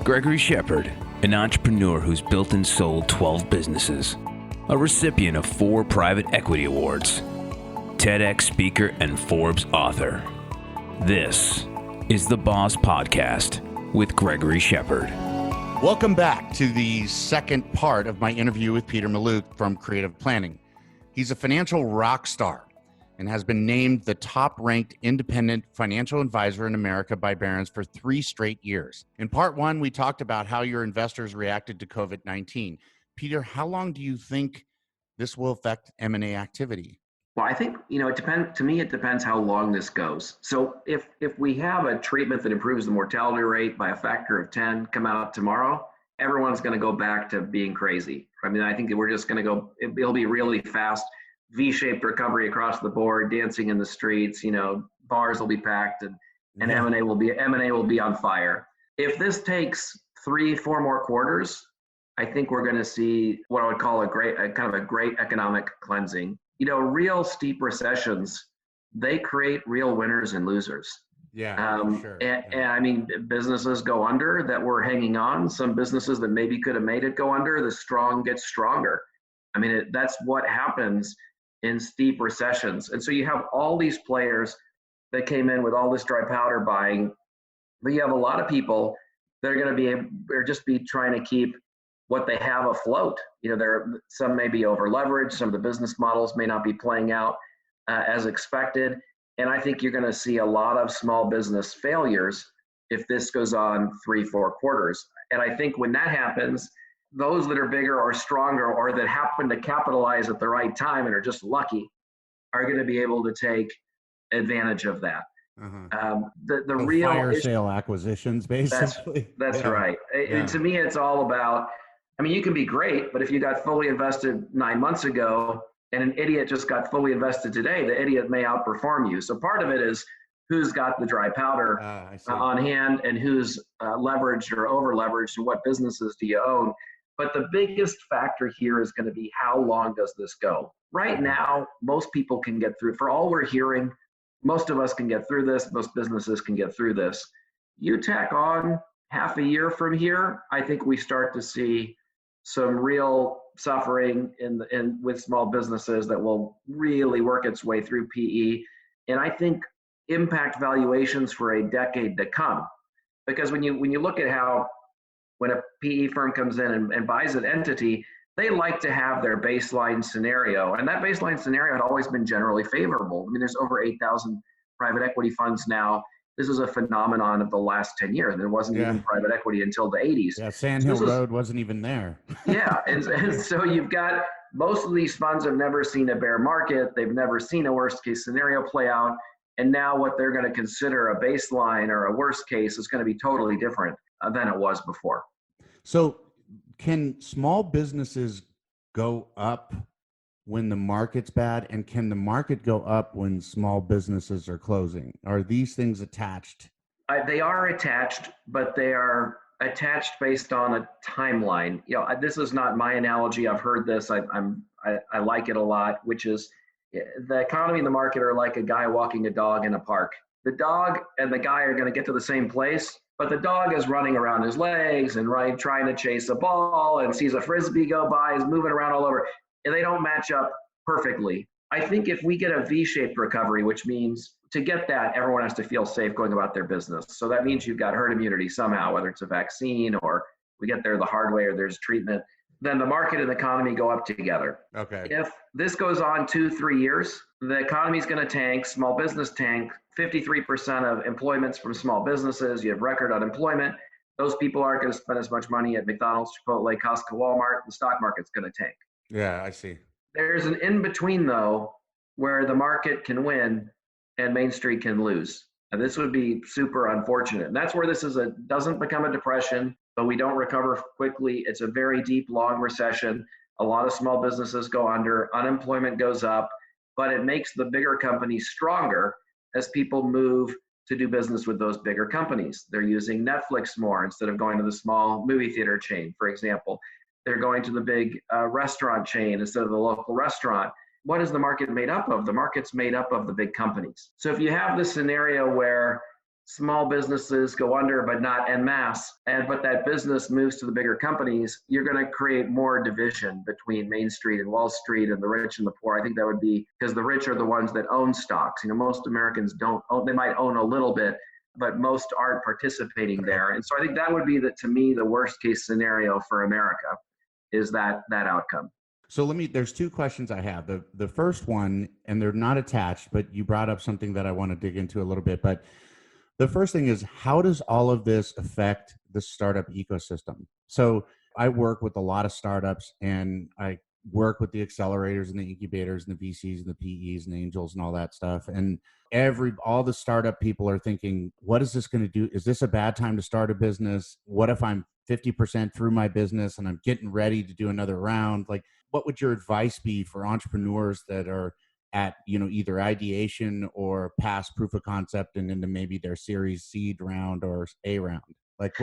Gregory Shepard, an entrepreneur who's built and sold 12 businesses, a recipient of 4 private equity awards, TEDx speaker, and Forbes author. This is the Boss Podcast with Gregory Shepard. Welcome back to the second part of my interview with Peter Mallouk from Creative Planning. He's a financial rock star and has been named the top-ranked independent financial advisor in America by Barron's for 3 straight years. In part 1, we talked about how your investors reacted to COVID-19. Peter, how long do you think this will affect M&A activity? Well, I think, it depends. To me, it depends how long this goes. So if we have a treatment that improves the mortality rate by a factor of 10 come out tomorrow, everyone's going to go back to being crazy. I mean, I think that we're just going to go, it'll be really fast, V-shaped recovery across the board, dancing in the streets, bars will be packed and M&A will be on fire. If this takes 3-4 more quarters, I think we're going to see what I would call a great economic cleansing. Real steep recessions, they create real winners and losers. Yeah, sure. And I mean, businesses go under that were hanging on. Some businesses that maybe could have made it go under, the strong get stronger. I mean, that's what happens in steep recessions. And so you have all these players that came in with all this dry powder buying, but you have a lot of people that are going to be trying to keep what they have afloat. Some may be over leveraged. Some of the business models may not be playing out as expected. And I think you're going to see a lot of small business failures if this goes on 3-4 quarters. And I think when that happens, those that are bigger or stronger or that happen to capitalize at the right time and are just lucky are going to be able to take advantage of that. The real fire sale acquisitions, basically. That's right. And to me, it's all about, you can be great, but if you got fully invested 9 months ago and an idiot just got fully invested today, the idiot may outperform you. So part of it is who's got the dry powder on hand and who's leveraged or over leveraged and what businesses do you own. But the biggest factor here is going to be how long does this go? Right now, most people can get through. For all we're hearing, most of us can get through this. Most businesses can get through this. You tack on half a year from here, I think we start to see some real suffering with small businesses that will really work its way through PE. And I think impact valuations for a decade to come. Because when you look at how when a PE firm comes in and buys an entity, they like to have their baseline scenario. And that baseline scenario had always been generally favorable. There's over 8,000 private equity funds now. This is a phenomenon of the last 10 years. There wasn't even private equity until the 80s. Yeah, Sand Hill Road wasn't even there. And so you've got, most of these funds have never seen a bear market. They've never seen a worst case scenario play out. And now what they're going to consider a baseline or a worst case is going to be totally different than it was before. So can small businesses go up when the market's bad, and can the market go up when small businesses are closing? Are these things attached? They are attached, but they are attached based on a timeline. This is not my analogy. I've heard this. I like it a lot, which is the economy and the market are like a guy walking a dog in a park. The dog and the guy are going to get to the same place, but the dog is running around his legs and trying to chase a ball and sees a frisbee go by, is moving around all over. And they don't match up perfectly. I think if we get a V-shaped recovery, which means to get that, everyone has to feel safe going about their business. So that means you've got herd immunity somehow, whether it's a vaccine or we get there the hard way or there's treatment, then the market and the economy go up together. Okay. If this goes on 2-3 years, the economy is going to tank, small business tank, 53% of employment's from small businesses, you have record unemployment. Those people aren't going to spend as much money at McDonald's, Chipotle, Costco, Walmart. The stock market's going to tank. Yeah, I see. There's an in-between, though, where the market can win and Main Street can lose. And this would be super unfortunate. And that's where this doesn't become a depression, but we don't recover quickly. It's a very deep, long recession. A lot of small businesses go under, unemployment goes up, but it makes the bigger companies stronger as people move to do business with those bigger companies. They're using Netflix more instead of going to the small movie theater chain, for example. They're going to the big restaurant chain instead of the local restaurant. What is the market made up of? The market's made up of the big companies. So if you have this scenario where small businesses go under, but not en masse, but that business moves to the bigger companies, you're going to create more division between Main Street and Wall Street and the rich and the poor. I think that would be because the rich are the ones that own stocks. Most Americans don't own, they might own a little bit, but most aren't participating there. And so I think that would be to me, the worst case scenario for America is that outcome. So there's two questions I have. The first one, and they're not attached, but you brought up something that I want to dig into a little bit. But the first thing is, how does all of this affect the startup ecosystem? So I work with a lot of startups, and I work with the accelerators and the incubators and the VCs and the PEs and the angels and all that stuff. And all the startup people are thinking, what is this going to do? Is this a bad time to start a business? What if I'm 50% through my business and I'm getting ready to do another round? Like, what would your advice be for entrepreneurs that are at, either ideation or past proof of concept and into maybe their series seed round or a round? Like,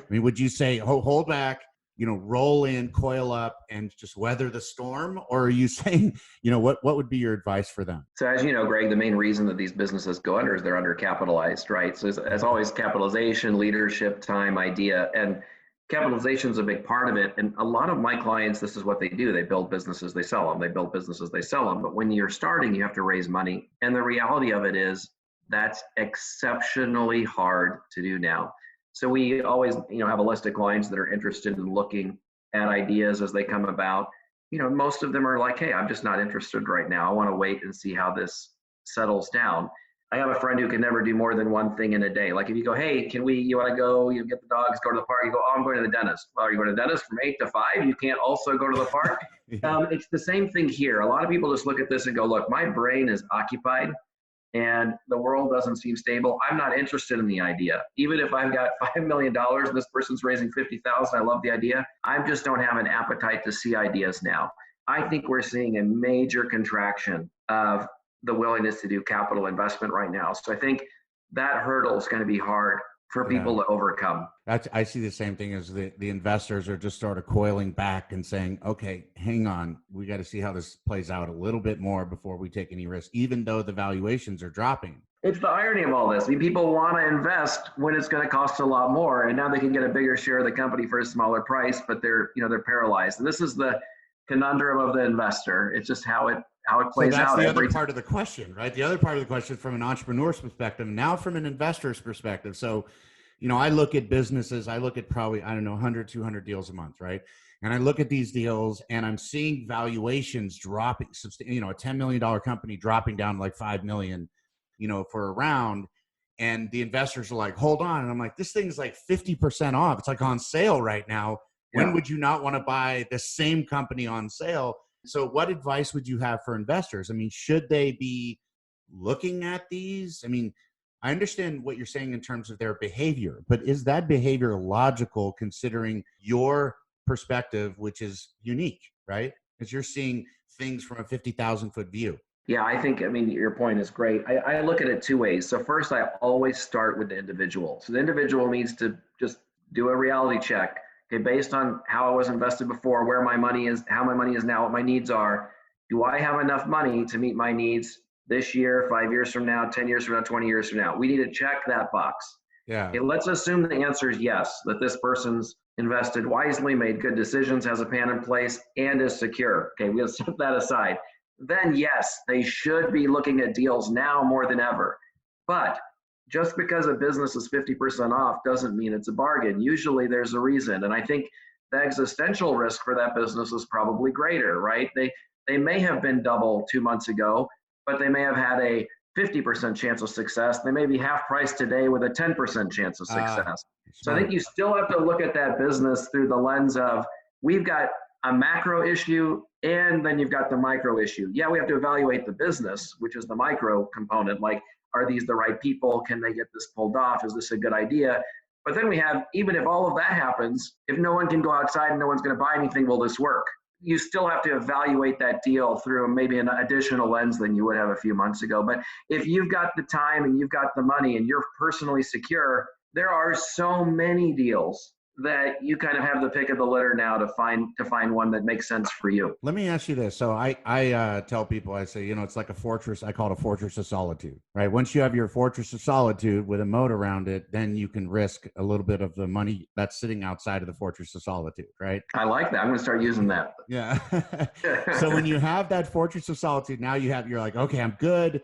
would you say, hold back, roll in, coil up, and just weather the storm? Or are you saying, what would be your advice for them? So as you know, Greg, the main reason that these businesses go under is they're undercapitalized, right? So as always, capitalization, leadership, time, idea, and capitalization is a big part of it. And a lot of my clients, this is what they do. They build businesses, they sell them. They build businesses, they sell them. But when you're starting, you have to raise money. And the reality of it is that's exceptionally hard to do now. So we always, have a list of clients that are interested in looking at ideas as they come about. Most of them are like, hey, I'm just not interested right now. I want to wait and see how this settles down. I have a friend who can never do more than one thing in a day. Like if you go, hey, you want to go, you get the dogs, go to the park. You go, oh, I'm going to the dentist. Well, are you going to the dentist from 8 to 5? You can't also go to the park. It's the same thing here. A lot of people just look at this and go, look, my brain is occupied and the world doesn't seem stable. I'm not interested in the idea. Even if I've got $5 million and this person's raising 50,000, I love the idea. I just don't have an appetite to see ideas now. I think we're seeing a major contraction of the willingness to do capital investment right now. So I think that hurdle is going to be hard for people to overcome. I see the same thing as the investors are just sort of coiling back and saying, okay, hang on, we got to see how this plays out a little bit more before we take any risk, even though the valuations are dropping. It's the irony of all this. I mean, people want to invest when it's going to cost a lot more, and now they can get a bigger share of the company for a smaller price, but they're paralyzed. And this is the conundrum of the investor. It's just how it plays out. So that's the other part of the question, right? The other part of the question from an entrepreneur's perspective, now from an investor's perspective. So, I look at businesses, I look at probably, 100, 200 deals a month, right? And I look at these deals and I'm seeing valuations dropping, a $10 million company dropping down to like 5 million, for a round. And the investors are like, hold on. And I'm like, this thing's like 50% off. It's like on sale right now. When would you not want to buy the same company on sale? So what advice would you have for investors? I mean, should they be looking at these? I mean, I understand what you're saying in terms of their behavior, but is that behavior logical considering your perspective, which is unique, right? Because you're seeing things from a 50,000 foot view. Yeah, I think, your point is great. I look at it two ways. So first, I always start with the individual. So the individual needs to just do a reality check. Okay, based on how I was invested before, where my money is, how my money is now, what my needs are, do I have enough money to meet my needs this year, 5 years from now, 10 years from now, 20 years from now? We need to check that box. Yeah. Okay, let's assume the answer is yes, that this person's invested wisely, made good decisions, has a plan in place, and is secure. Okay, we'll set that aside. Then yes, they should be looking at deals now more than ever. But just because a business is 50% off doesn't mean it's a bargain. Usually there's a reason. And I think the existential risk for that business is probably greater, right? They may have been double 2 months ago, but they may have had a 50% chance of success. They may be half price today with a 10% chance of success. So I think you still have to look at that business through the lens of, we've got a macro issue and then you've got the micro issue. Yeah, we have to evaluate the business, which is the micro component. Like, are these the right people? Can they get this pulled off? Is this a good idea? But then we have, even if all of that happens, if no one can go outside and no one's going to buy anything, will this work? You still have to evaluate that deal through maybe an additional lens than you would have a few months ago. But if you've got the time and you've got the money and you're personally secure, there are so many deals that you kind of have the pick of the litter now to find one that makes sense for you. Let me ask you this. So I tell people, I say, it's like a fortress. I call it a fortress of solitude, right? Once you have your fortress of solitude with a moat around it, then you can risk a little bit of the money that's sitting outside of the fortress of solitude, right? I like that. I'm going to start using that. Yeah. So when you have that fortress of solitude, now you're like, okay, I'm good.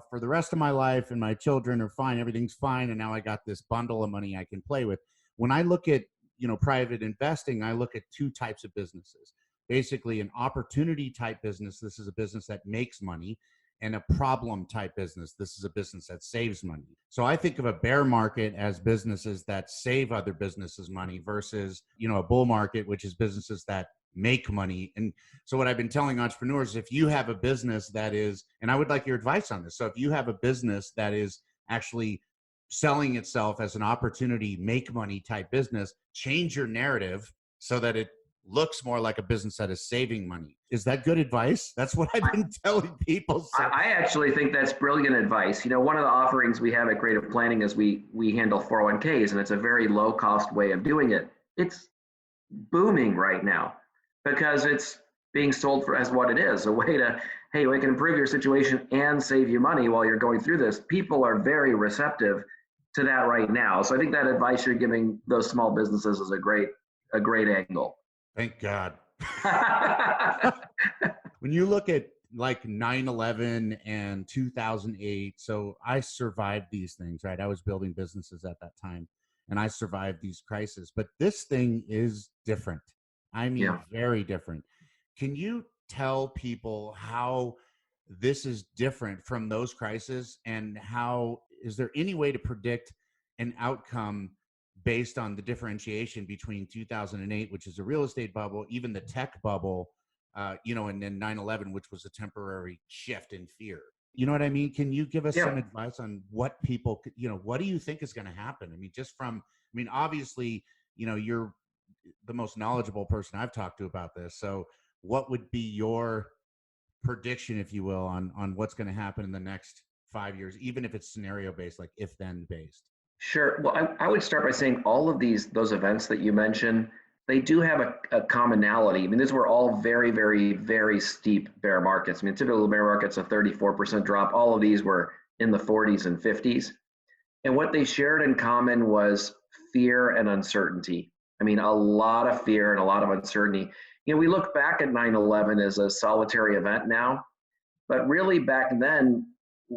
For the rest of my life, and my children are fine. Everything's fine. And now I got this bundle of money I can play with. When I look at, private investing, I look at two types of businesses. Basically, an opportunity type business. This is a business that makes money. And a problem type business. This is a business that saves money. So I think of a bear market as businesses that save other businesses money versus, a bull market, which is businesses that make money. And so what I've been telling entrepreneurs, if you have a business that is, and I would like your advice on this. So if you have a business that is actually selling itself as an opportunity, make money type business, change your narrative so that it looks more like a business that is saving money. Is that good advice? That's what I've been telling people. So. I actually think that's brilliant advice. One of the offerings we have at Creative Planning is we handle 401ks, and it's a very low cost way of doing it. It's booming right now because it's being sold as what it is, a way to, hey, we can improve your situation and save you money while you're going through this. People are very receptive to that right now. So I think that advice you're giving those small businesses is a great angle. Thank God. When you look at like 9/11 and 2008, so I survived these things, right? I was building businesses at that time and I survived these crises, but this thing is different. I mean, very different. Can you tell people how this is different from those crises, and how is there any way to predict an outcome based on the differentiation between 2008, which is a real estate bubble, even the tech bubble, and then 9/11, which was a temporary shift in fear? You know what I mean? Can you give us some advice on what people, what do you think is going to happen? I mean, obviously, you're the most knowledgeable person I've talked to about this. So what would be your prediction, if you will, on what's going to happen in the next 5 years, even if it's scenario based, like if then based? Sure. Well, I would start by saying all of those events that you mentioned, they do have a commonality. I mean, these were all very, very, very steep bear markets. I mean, typical bear market's a 34% drop. All of these were in the 40s and 50s. And what they shared in common was fear and uncertainty. I mean, a lot of fear and a lot of uncertainty. We look back at 9/11 as a solitary event now, but really back then,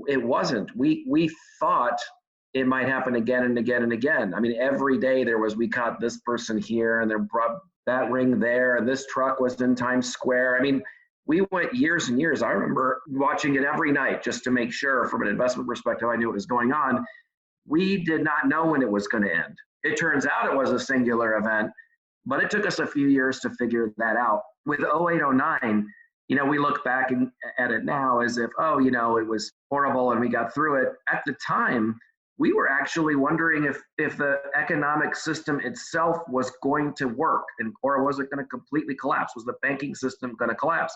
it wasn't. We thought it might happen again and again and again. I mean, every day we caught this person here and they brought that ring there, and this truck was in Times Square. I mean, we went years and years. I remember watching it every night just to make sure from an investment perspective, I knew what was going on. We did not know when it was going to end. It turns out it was a singular event, but it took us a few years to figure that out. With 08, 09, we look back at it now as if, it was horrible and we got through it. At the time, we were actually wondering if the economic system itself was going to work, or was it going to completely collapse? Was the banking system going to collapse?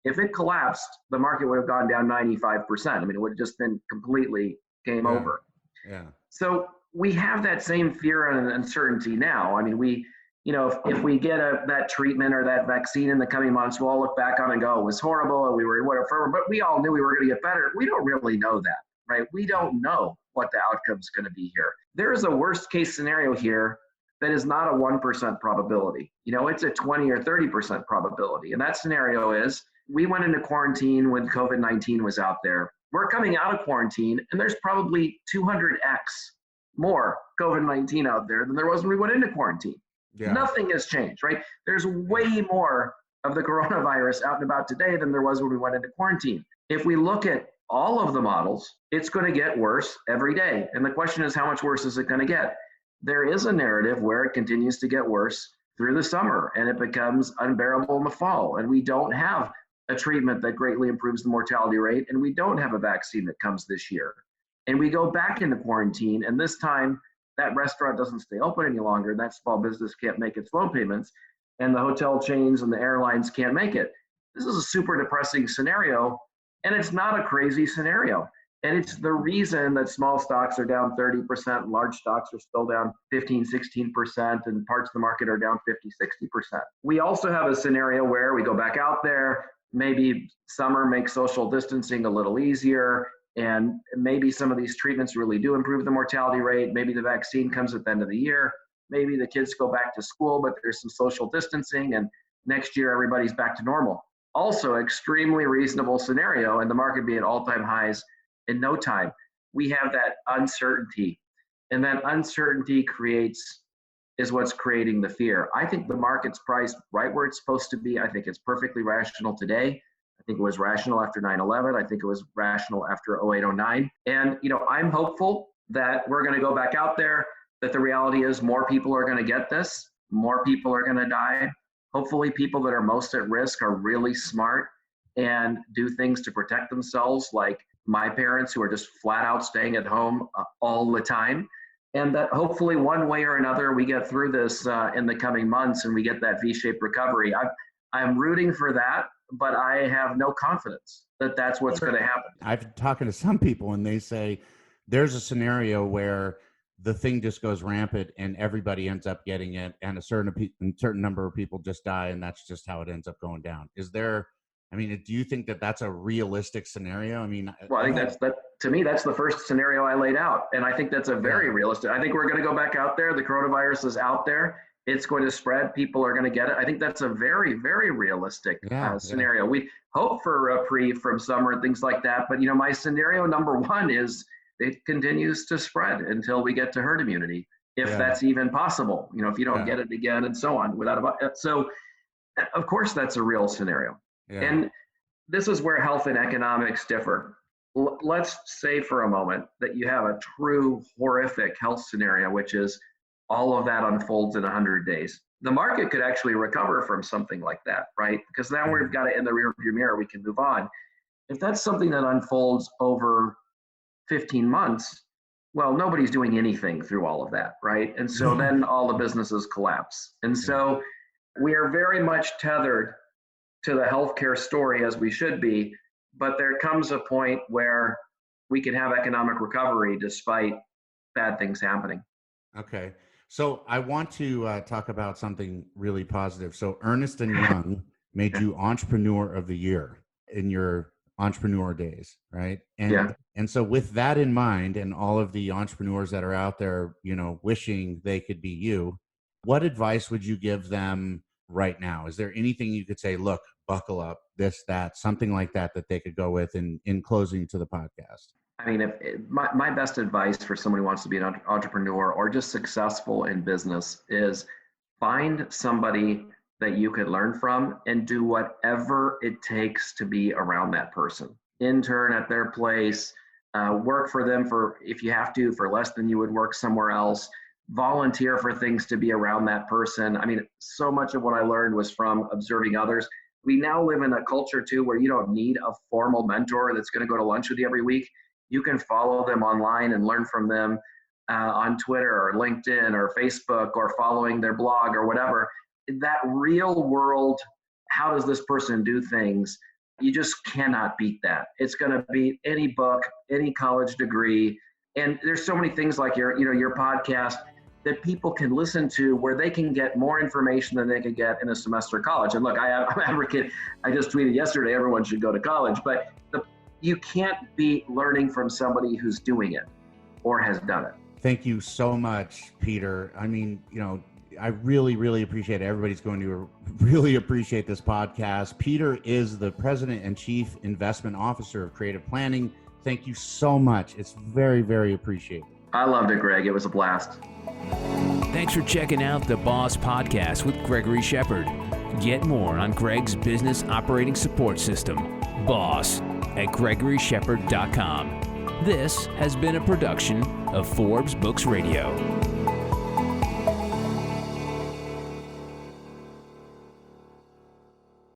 If it collapsed, the market would have gone down 95%. I mean, it would have just been completely game over. Yeah. So we have that same fear and uncertainty now. I mean, if we get that treatment or that vaccine in the coming months, we'll all look back on it and go, it was horrible, and we were whatever, but we all knew we were going to get better. We don't really know that, right? We don't know what the outcome is going to be here. There is a worst case scenario here that is not a 1% probability. It's a 20 or 30% probability. And that scenario is we went into quarantine when COVID-19 was out there. We're coming out of quarantine, and there's probably 200x more COVID-19 out there than there was when we went into quarantine. Yeah. Nothing has changed, right? There's way more of the coronavirus out and about today than there was when we went into quarantine. If we look at all of the models, it's going to get worse every day. And the question is, how much worse is it going to get? There is a narrative where it continues to get worse through the summer and it becomes unbearable in the fall. And we don't have a treatment that greatly improves the mortality rate. And we don't have a vaccine that comes this year. And we go back into quarantine, and this time that restaurant doesn't stay open any longer. And that small business can't make its loan payments, and the hotel chains and the airlines can't make it. This is a super depressing scenario, and it's not a crazy scenario. And it's the reason that small stocks are down 30%, large stocks are still down 15, 16%, and parts of the market are down 50, 60%. We also have a scenario where we go back out there, maybe summer makes social distancing a little easier, and maybe some of these treatments really do improve the mortality rate. Maybe the vaccine comes at the end of the year. Maybe the kids go back to school, but there's some social distancing, and next year everybody's back to normal. Also, extremely reasonable scenario, and the market be at all-time highs in no time. We have that uncertainty, and that uncertainty is what's creating the fear. I think the market's priced right where it's supposed to be. I think it's perfectly rational today. I think it was rational after 9/11. I think it was rational after 08/09. And I'm hopeful that we're going to go back out there, that the reality is more people are going to get this, more people are going to die. Hopefully people that are most at risk are really smart and do things to protect themselves, like my parents who are just flat out staying at home all the time. And that hopefully one way or another we get through this in the coming months and we get that V-shaped recovery. I'm rooting for that, but I have no confidence that that's what's going to happen. I've been talking to some people and they say there's a scenario where the thing just goes rampant and everybody ends up getting it, and a certain number of people just die, and that's just how it ends up going down. Do you think that that's a realistic scenario? Well, I think to me, that's the first scenario I laid out. And I think that's a very realistic. I think we're going to go back out there. The coronavirus is out there. It's going to spread. People are going to get it. I think that's a very, very realistic scenario. We hope for a reprieve from summer and things like that. But, my scenario number one is it continues to spread until we get to herd immunity, if that's even possible, if you don't get it again and so on. So, of course, that's a real scenario. Yeah. And this is where health and economics differ. Let's say for a moment that you have a true horrific health scenario, which is all of that unfolds in 100 days. The market could actually recover from something like that, right? Because now we've got it in the rearview mirror, we can move on. If that's something that unfolds over 15 months, well, nobody's doing anything through all of that, right? And so then all the businesses collapse. And so we are very much tethered to the healthcare story, as we should be, but there comes a point where we can have economic recovery despite bad things happening. Okay. So I want to talk about something really positive. So Ernst & Young made you Entrepreneur of the Year in your entrepreneur days, right? And so with that in mind, and all of the entrepreneurs that are out there, wishing they could be you, what advice would you give them right now? Is there anything you could say, look, buckle up, this, that, something like that they could go with in closing to the podcast? My best advice for someone who wants to be an entrepreneur or just successful in business is find somebody that you could learn from and do whatever it takes to be around that person. Intern at their place, work for them if you have to, for less than you would work somewhere else. Volunteer for things to be around that person. So much of what I learned was from observing others. We now live in a culture too where you don't need a formal mentor that's going to go to lunch with you every week. You can follow them online and learn from them on Twitter or LinkedIn or Facebook or following their blog or whatever. That real world, how does this person do things? You just cannot beat that. It's going to beat any book, any college degree. And there's so many things like your podcast that people can listen to where they can get more information than they could get in a semester of college. And look, I'm an advocate. I just tweeted yesterday, everyone should go to college, but you can't beat learning from somebody who's doing it or has done it. Thank you so much, Peter. I really, really appreciate it. Everybody's going to really appreciate this podcast. Peter is the President and Chief Investment Officer of Creative Planning. Thank you so much. It's very, very appreciated. I loved it, Greg. It was a blast. Thanks for checking out the Boss Podcast with Gregory Shepard. Get more on Greg's business operating support system, Boss, at GregoryShepard.com. This has been a production of Forbes Books Radio.